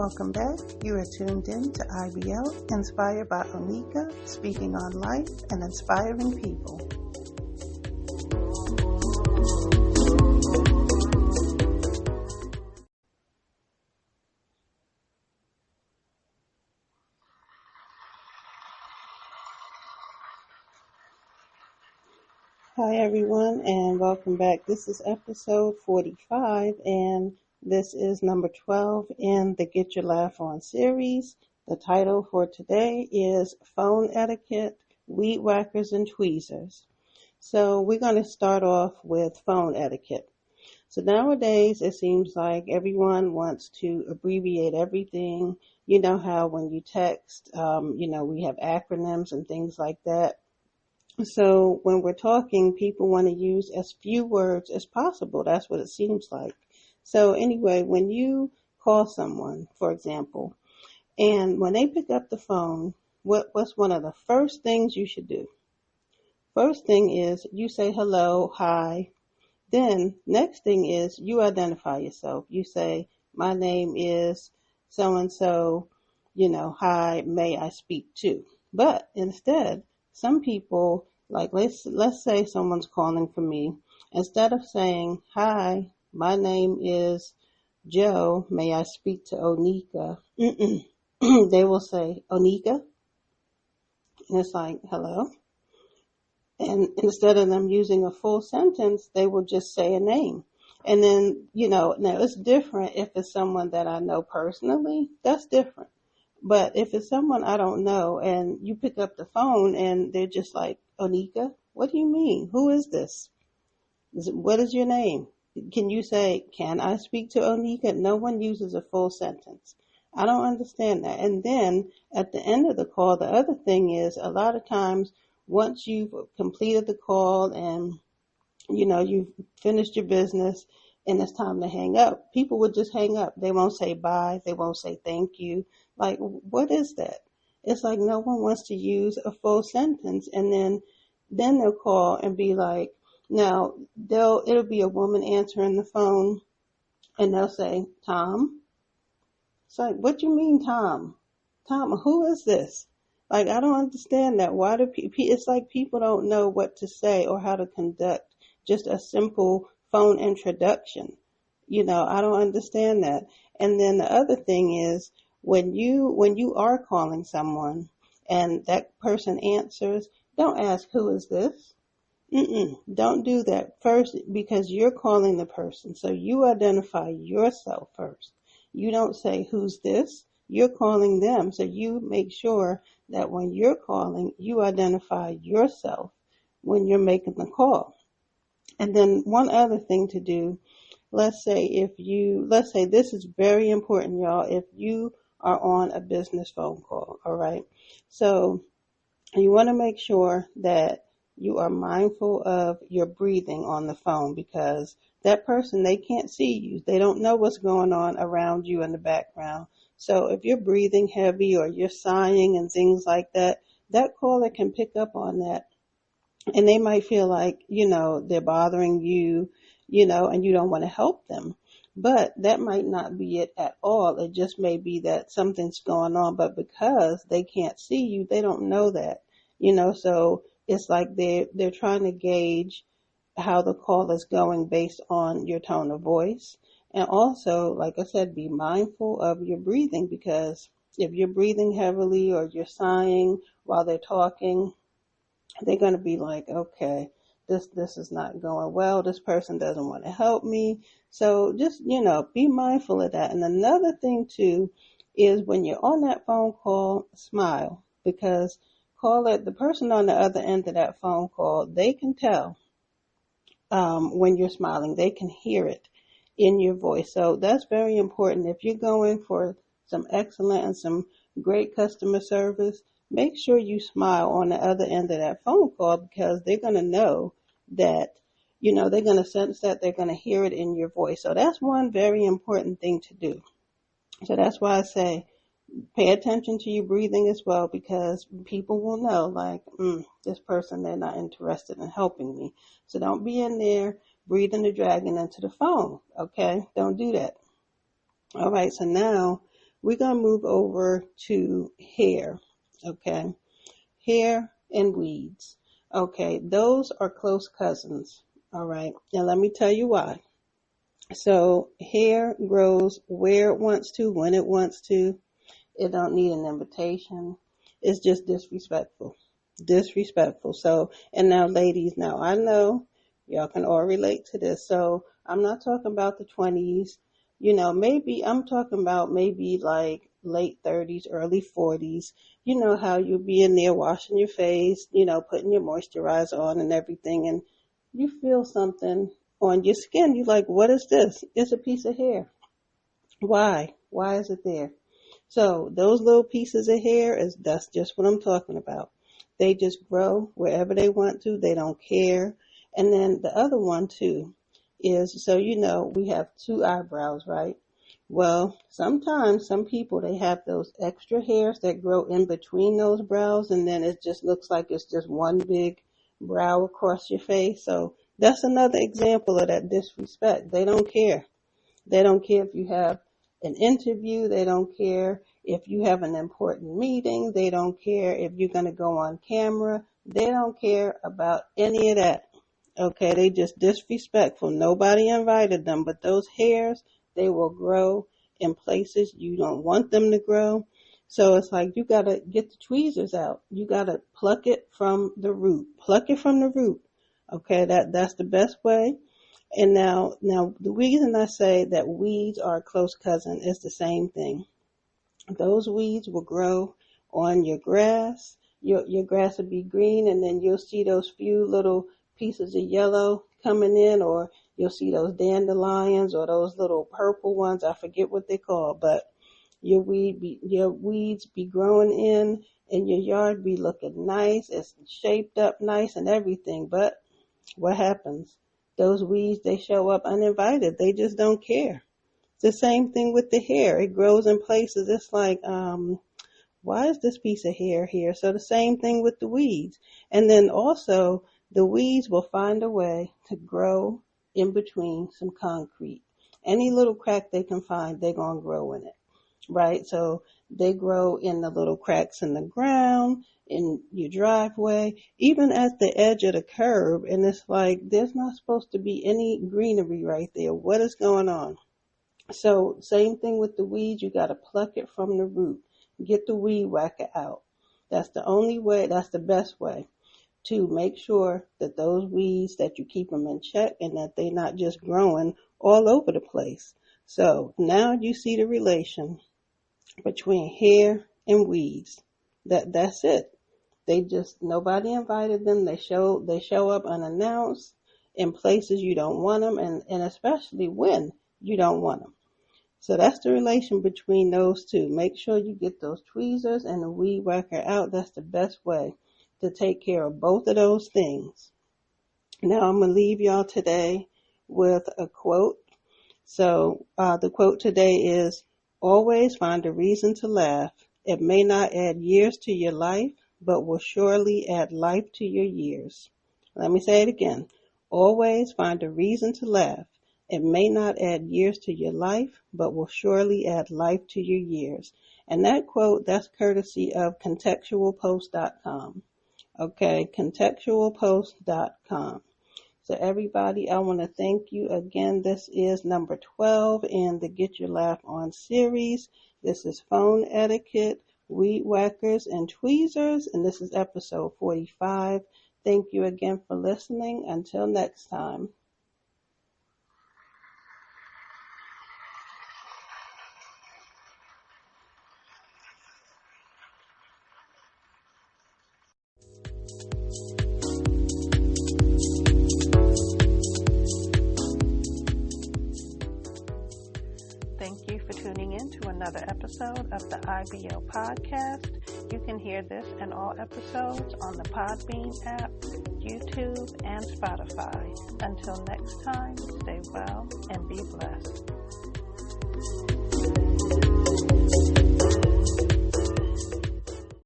Welcome back. You are tuned in to IBL, inspired by Onika, speaking on life and inspiring people. Hi everyone, and welcome back. This is episode 45, and this is number 12 in the Get Your Laugh On series. The title for today is Phone Etiquette, Weedwhackers, and Tweezers. So we're going to start off with phone etiquette. So nowadays it seems like everyone wants to abbreviate everything. You know how when you text, we have acronyms and things like that. So when we're talking, people want to use as few words as possible. That's what it seems like. So anyway, when you call someone, for example, and when they pick up the phone, what's one of the first things you should do? First thing is you say hello, hi. Then next thing is you identify yourself. You say, my name is so-and-so, hi, may I speak to? But instead, some people, like let's say someone's calling for me, instead of saying, hi, my name is Joe, may I speak to Onika? They will say, Onika? And it's like, hello? And instead of them using a full sentence, they will just say a name. And then, now it's different if it's someone that I know personally, that's different. But if it's someone I don't know and you pick up the phone and they're just like, Onika, what do you mean? Who is this? What is your name? Can you say, can I speak to Onika? No one uses a full sentence. I don't understand that. And then at the end of the call, the other thing is a lot of times once you've completed the call and, you've finished your business and it's time to hang up, people would just hang up. They won't say bye. They won't say thank you. Like, what is that? It's like no one wants to use a full sentence, and then they'll call and be like, now it'll be a woman answering the phone, and they'll say, Tom. It's like, what do you mean, Tom? Tom, who is this? Like, I don't understand that. Why do it's like people don't know what to say or how to conduct just a simple phone introduction. I don't understand that. And then the other thing is, when you are calling someone and that person answers, don't ask, who is this? Don't do that first, because you're calling the person. So you identify yourself first. You don't say, who's this? You're calling them. So you make sure that when you're calling, you identify yourself when you're making the call. And then one other thing to do, let's say this is very important, y'all, if you are on a business phone call, all right? So you want to make sure that you are mindful of your breathing on the phone, because that person, they can't see you. They don't know what's going on around you in the background. So if you're breathing heavy or you're sighing and things like that, that caller can pick up on that. And they might feel like, they're bothering you, and you don't want to help them. But that might not be it at all. It just may be that something's going on, but because they can't see you, they don't know that, so it's like they're trying to gauge how the call is going based on your tone of voice. And also, like I said, be mindful of your breathing, because if you're breathing heavily or you're sighing while they're talking, they're going to be like, okay, this is not going well. This person doesn't want to help me. So just, be mindful of that. And another thing too is when you're on that phone call, smile, because the person on the other end of that phone call, they can tell when you're smiling. They can hear it in your voice. So that's very important. If you're going for some excellent and some great customer service, make sure you smile on the other end of that phone call, because they're going to know that, they're going to sense that, they're going to hear it in your voice. So that's one very important thing to do. So that's why I say pay attention to your breathing as well, because people will know, like, this person, they're not interested in helping me. So don't be in there breathing the dragon into the phone, okay? Don't do that. All right, so now we're going to move over to hair. Okay. Hair and weeds. Okay. Those are close cousins. All right. Now let me tell you why. So hair grows where it wants to, when it wants to. It don't need an invitation. It's just disrespectful. Disrespectful. So, and now ladies, now I know y'all can all relate to this. So I'm not talking about the 20s. Maybe I'm talking about maybe like late 30s, early 40s. You know how you'll be in there washing your face, putting your moisturizer on and everything, and you feel something on your skin. You're like, what is this? It's a piece of hair. Why? Why is it there? So those little pieces of hair, that's just what I'm talking about. They just grow wherever they want to. They don't care. And then the other one too is, so we have two eyebrows, right? Well, sometimes some people, they have those extra hairs that grow in between those brows, and then it just looks like it's just one big brow across your face. So that's another example of that disrespect. They don't care. They don't care if you have an interview. They don't care if you have an important meeting. They don't care if you're going to go on camera. They don't care about any of that. Okay, they just disrespectful. Nobody invited them, but those hairs, they will grow in places you don't want them to grow. So it's like you got to get the tweezers out. You got to pluck it from the root. Pluck it from the root. Okay, that's the best way. And now the reason I say that weeds are a close cousin is the same thing. Those weeds will grow on your grass. Your grass will be green, and then you'll see those few little pieces of yellow coming in, or you'll see those dandelions or those little purple ones. I forget what they call, but your weeds be growing in, and your yard be looking nice. It's shaped up nice and everything. But what happens? Those weeds, they show up uninvited. They just don't care. It's the same thing with the hair. It grows in places. It's like, why is this piece of hair here? So the same thing with the weeds. And then also, the weeds will find a way to grow in between some concrete. Any little crack they can find, they're going to grow in it, right? So they grow in the little cracks in the ground, in your driveway, even at the edge of the curb. And it's like, there's not supposed to be any greenery right there. What is going on? So same thing with the weeds. You got to pluck it from the root. Get the weed whacker out. That's the only way. That's the best way to make sure that those weeds, that you keep them in check and that they're not just growing all over the place. So now you see the relation between hair and weeds. That's it. They just, nobody invited them. They show up unannounced in places you don't want them, and especially when you don't want them. So that's the relation between those two. Make sure you get those tweezers and the weed whacker out. That's the best way to take care of both of those things. Now I'm going to leave y'all today with a quote. So the quote today is, always find a reason to laugh. It may not add years to your life, but will surely add life to your years. Let me say it again. Always find a reason to laugh. It may not add years to your life, but will surely add life to your years. And that quote, that's courtesy of contextualpost.com. Okay, contextualpost.com. So everybody, I want to thank you again. This is number 12 in the Get Your Laugh On series. This is Phone Etiquette, Weedwhackers, and Tweezers, and this is episode 45. Thank you again for listening. Until next time. Thank you for tuning in to another episode of the IBO podcast. You can hear this and all episodes on the Podbean app, YouTube, and Spotify. Until next time, stay well and be blessed.